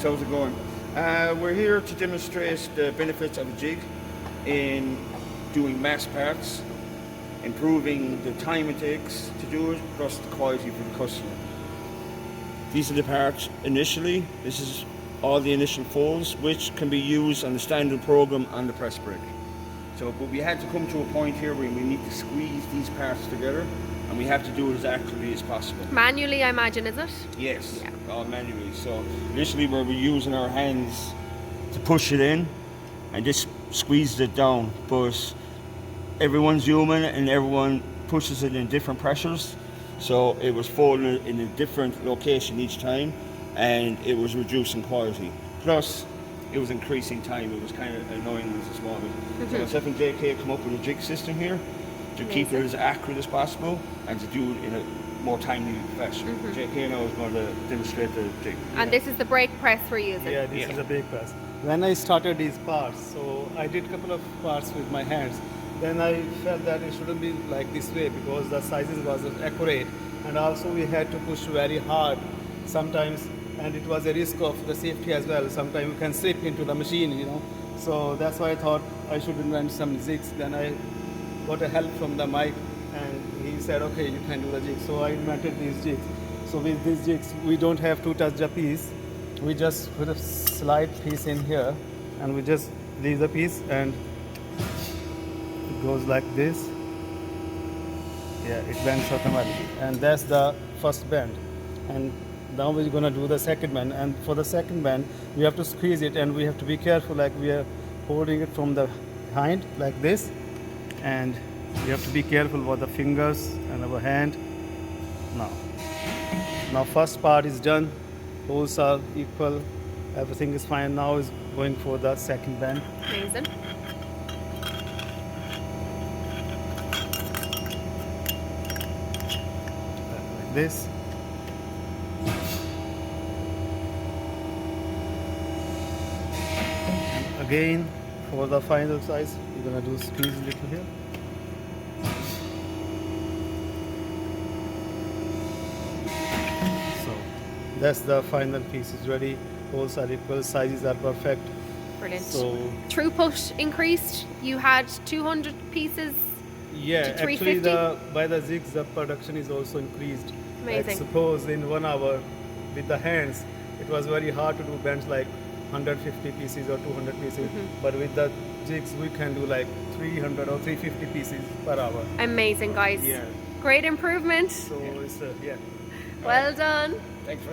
how's it going? We're here to demonstrate the benefits of a jig in doing mass parts, improving the time it takes to do it, plus the quality for the customer. These are the parts initially. This is all the initial folds, which can be used on the standard program on the press brake. So, but we had to come to a point here where we need to squeeze these parts together, and we have to do it as accurately as possible. Manually, I imagine, is it? Yes, yeah. all manually. So initially we're using our hands to push it in and just squeeze it down, but everyone's human and everyone pushes it in different pressures. So it was folded in a different location each time, and it was reducing quality. Plus, it was increasing time. It was kind of annoying as a small bit. So myself and JK come up with a jig system here to keep it as accurate as possible and to do it in a more timely fashion. JK now is going to demonstrate the jig. And this is the brake press we're using? Yeah, this is a brake press. When I started these parts, so I did a couple of parts with my hands. Then I felt that it shouldn't be like this way because the sizes wasn't accurate, and also we had to push very hard sometimes, and it was a risk of the safety as well. Sometimes you can slip into the machine, you know. So that's why I thought I should invent some jigs. Then I got a help from the Mike, and he said, okay, you can do the jigs. So I invented these jigs. So with these jigs, we don't have to touch the piece. We just put a slide piece in here, and we just leave the piece, and it goes like this. Yeah, it bends automatically, and that's the first bend. And now we're gonna do the second bend, and for the second bend, we have to squeeze it, and we have to be careful, like we are holding it from the behind, like this, and we have to be careful with the fingers and our hand. Now first part is done. Holes are equal, everything is fine. Now is going for the second bend. Amazing. Like this. And again, for the final size, we're gonna do squeeze a little here. That's the final piece is ready. Holes are equal, sizes are perfect. Brilliant. So throughput increased. You had 200 pieces. yeah, to actually 350? by the jigs the production is also increased. Amazing. Like suppose in 1 hour with the hands it was very hard to do bends like 150 pieces or 200 pieces, but with the jigs we can do like 300 or 350 pieces per hour. Amazing, guys. Yeah. Great improvement. So it's yeah. Well done. Thanks very